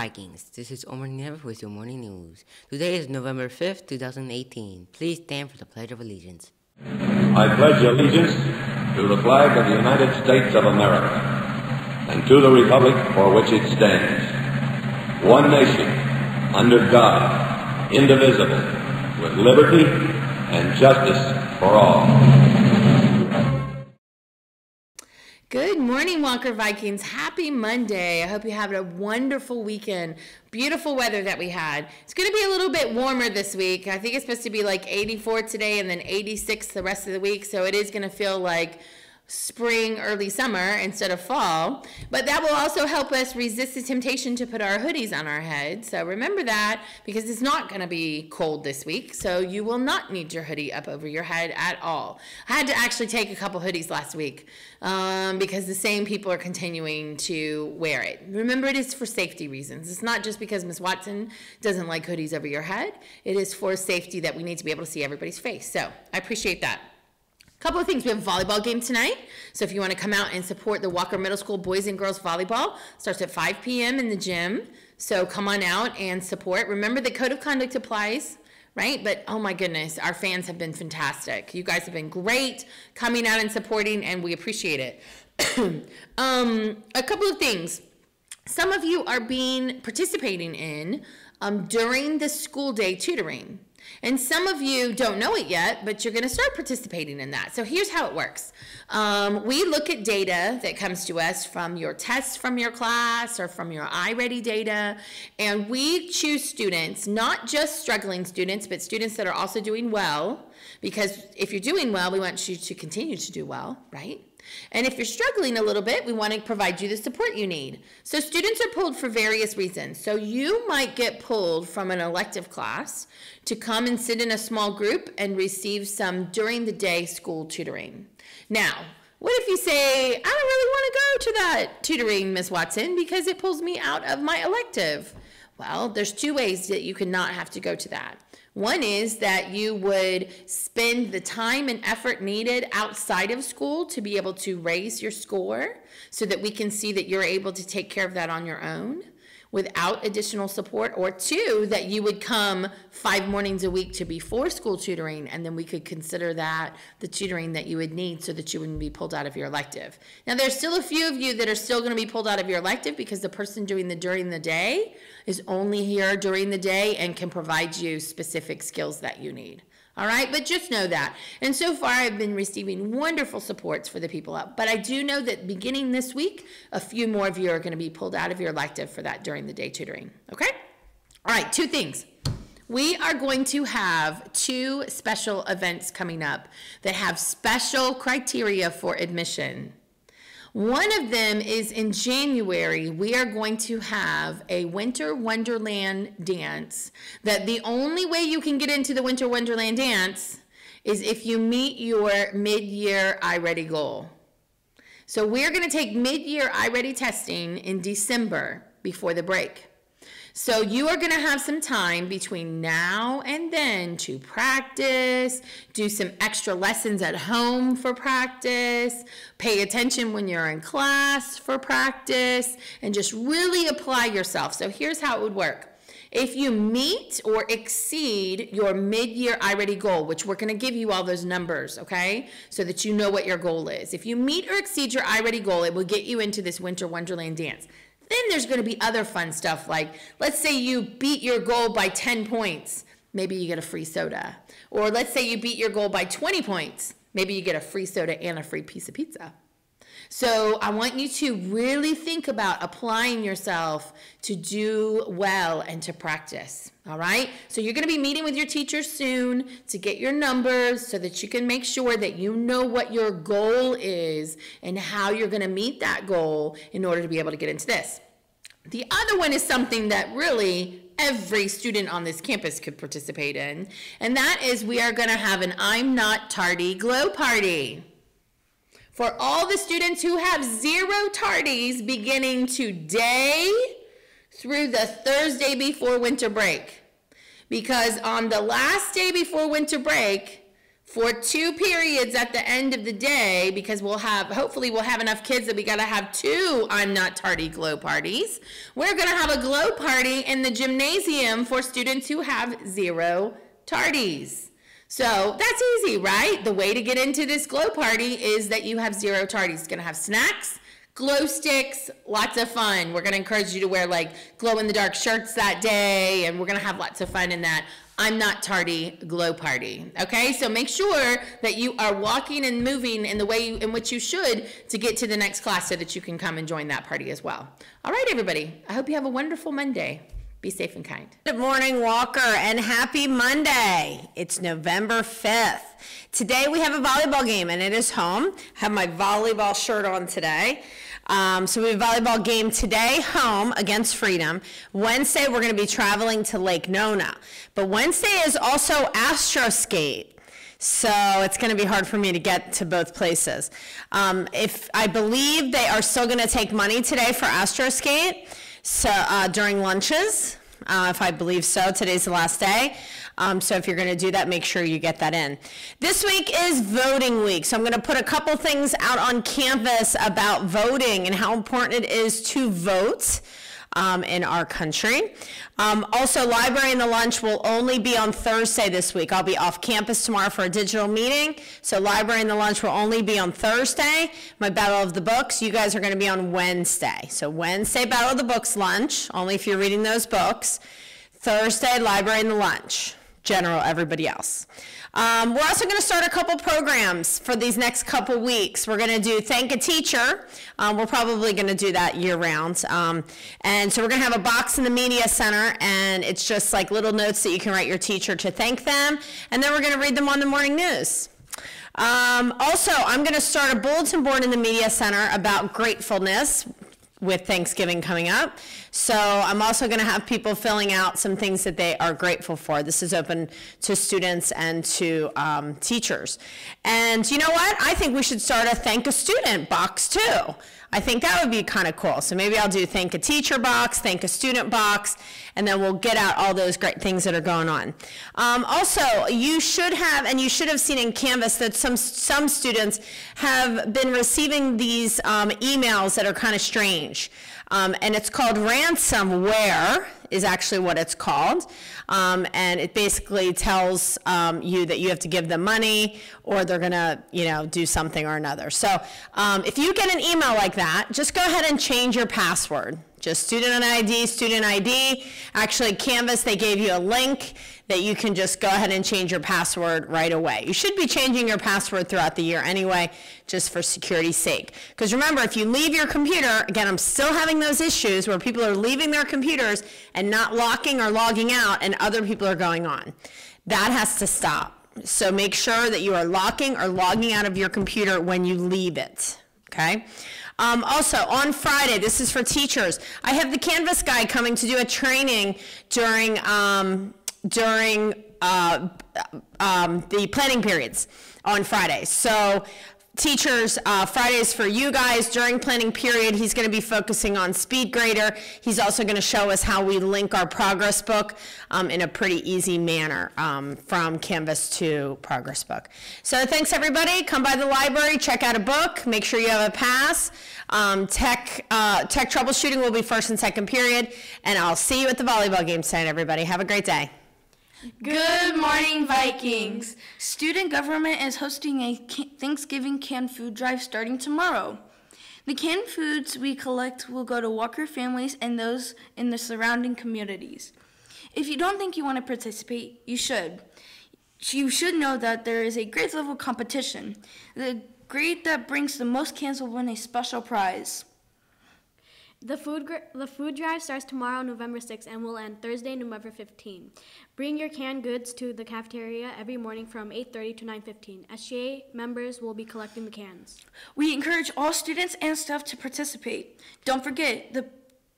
Vikings. This is Omar Never with your morning news. Today is November 5th, 2018. Please stand for the Pledge of Allegiance. I pledge allegiance to the flag of the United States of America and to the republic for which it stands, one nation, under God, indivisible, with liberty and justice for all. Good morning, Walker Vikings. Happy Monday. I hope you have a wonderful weekend. Beautiful weather that we had. It's going to be a little bit warmer this week. I think it's supposed to be like 84 today and then 86 the rest of the week. So it is going to feel like spring, early summer instead of fall. But that will also help us resist the temptation to put our hoodies on our head. So remember that, because it's not going to be cold this week. So you will not need your hoodie up over your head at all. I had to actually take a couple hoodies last week because the same people are continuing to wear it. Remember, it is for safety reasons. It's not just because Ms. Watson doesn't like hoodies over your head. It is for safety that we need to be able to see everybody's face. So I appreciate that. Couple of things. We have a volleyball game tonight. So if you want to come out and support the Walker Middle School boys and girls volleyball, starts at 5 p.m. in the gym. So come on out and support. Remember, the code of conduct applies, right? But oh my goodness, our fans have been fantastic. You guys have been great coming out and supporting, and we appreciate it. A couple of things. Some of you are participating in during the school day tutoring. And some of you don't know it yet, but you're going to start participating in that. So here's how it works. We look at data that comes to us from your tests from your class or from your iReady data, and we choose students, not just struggling students, but students that are also doing well, because if you're doing well, we want you to continue to do well, right? And if you're struggling a little bit, we want to provide you the support you need. So students are pulled for various reasons. So you might get pulled from an elective class to come and sit in a small group and receive some during the day school tutoring. Now, what if you say, I don't really want to go to that tutoring, Ms. Watson, because it pulls me out of my elective? Well, there's two ways that you could not have to go to that. One is that you would spend the time and effort needed outside of school to be able to raise your score so that we can see that you're able to take care of that on your own without additional support. Or two, that you would come 5 mornings a week to before school tutoring, and then we could consider that the tutoring that you would need so that you wouldn't be pulled out of your elective. Now, there's still a few of you that are still going to be pulled out of your elective because the person doing the during the day is only here during the day and can provide you specific skills that you need. All right, but just know that. And so far, I've been receiving wonderful supports for the people up. But I do know that beginning this week, a few more of you are going to be pulled out of your elective for that during the day tutoring. Okay? All right, 2 things. We are going to have 2 special events coming up that have special criteria for admission. One of them is in January. We are going to have a Winter Wonderland dance that the only way you can get into the Winter Wonderland dance is if you meet your mid-year iReady goal. So we're going to take mid-year iReady testing in December before the break. So you are going to have some time between now and then to practice, do some extra lessons at home for practice, pay attention when you're in class for practice, and just really apply yourself. So here's how it would work. If you meet or exceed your mid-year iReady goal, which we're going to give you all those numbers, okay, so that you know what your goal is. If you meet or exceed your iReady goal, it will get you into this Winter Wonderland dance. Then there's going to be other fun stuff like, let's say you beat your goal by 10 points. Maybe you get a free soda. Or let's say you beat your goal by 20 points. Maybe you get a free soda and a free piece of pizza. So I want you to really think about applying yourself to do well and to practice, all right? So you're going to be meeting with your teacher soon to get your numbers so that you can make sure that you know what your goal is and how you're going to meet that goal in order to be able to get into this. The other one is something that really every student on this campus could participate in, and that is we are going to have an I'm Not Tardy Glow Party. For all the students who have 0 tardies beginning today through the Thursday before winter break. Because on the last day before winter break, for 2 periods at the end of the day, because hopefully we'll have enough kids that we got to have 2 I'm Not Tardy glow parties. We're going to have a glow party in the gymnasium for students who have 0 tardies. So that's easy, right? The way to get into this glow party is that you have 0 tardies. It's going to have snacks, glow sticks, lots of fun. We're going to encourage you to wear like glow-in-the-dark shirts that day, and we're going to have lots of fun in that I'm Not Tardy glow party. Okay, so make sure that you are walking and moving in the way in which you should to get to the next class so that you can come and join that party as well. All right, everybody, I hope you have a wonderful Monday. Be safe and kind. Good morning, Walker, and happy Monday. It's November 5th. Today we have a volleyball game, and it is home. I have my volleyball shirt on today. So we have a volleyball game today, home against Freedom. Wednesday, we're going to be traveling to Lake Nona. But Wednesday is also Astro Skate. So it's going to be hard for me to get to both places. If I believe they are still going to take money today for Astro Skate, so during lunches, if I believe so. Today's the last day. So if you're going to do that, make sure you get that in. This week is voting week. So I'm going to put a couple things out on Canvas about voting and how important it is to vote in our country. Also, Library in the Lunch will only be on Thursday this week. I'll be off campus tomorrow for a digital meeting. So Library in the Lunch will only be on Thursday. My Battle of the Books, you guys are going to be on Wednesday. So Wednesday, Battle of the Books lunch, only if you're reading those books. Thursday, Library in the Lunch. General, everybody else. We're also going to start a couple programs for these next couple weeks. We're going to do Thank a Teacher. We're probably going to do that year round. And so we're going to have a box in the media center, and it's just like little notes that you can write your teacher to thank them. And then we're going to read them on the morning news. Also, I'm going to start a bulletin board in the media center about gratefulness with Thanksgiving coming up. So I'm also going to have people filling out some things that they are grateful for. This is open to students and to teachers. And you know what? I think we should start a Thank a Student box too. I think that would be kind of cool. So maybe I'll do Thank a Teacher box, Thank a Student box, and then we'll get out all those great things that are going on. Also, you should have seen in Canvas that some students have been receiving these emails that are kind of strange. And it's called ransomware, is actually what it's called. And it basically tells you that you have to give them money or they're gonna, do something or another. So if you get an email like that, just go ahead and change your password. Just student ID. Actually, Canvas, they gave you a link that you can just go ahead and change your password right away. You should be changing your password throughout the year anyway, just for security's sake. Because remember, if you leave your computer, again, I'm still having those issues where people are leaving their computers and not locking or logging out, and other people are going on. That has to stop. So make sure that you are locking or logging out of your computer when you leave it, okay? Also, on Friday, this is for teachers, I have the Canvas guy coming to do a training during the planning periods on Friday. So teachers, Fridays for you guys during planning period. He's going to be focusing on SpeedGrader. He's also going to show us how we link our progress book in a pretty easy manner from Canvas to progress book. So thanks everybody. Come by the library, check out a book, make sure you have a pass. Tech troubleshooting will be first and second period, and I'll see you at the volleyball game tonight, everybody. Have a great day. Good morning, Vikings. Student government is hosting a Thanksgiving canned food drive starting tomorrow. The canned foods we collect will go to Walker families and those in the surrounding communities. If you don't think you want to participate, you should. You should know that there is a grade level competition. The grade that brings the most cans will win a special prize. The food drive starts tomorrow, November 6th, and will end Thursday, November 15th. Bring your canned goods to the cafeteria every morning from 8:30 to 9:15. SGA members will be collecting the cans. We encourage all students and staff to participate. Don't forget,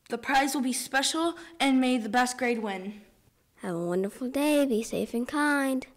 the prize will be special, and may the best grade win. Have a wonderful day. Be safe and kind.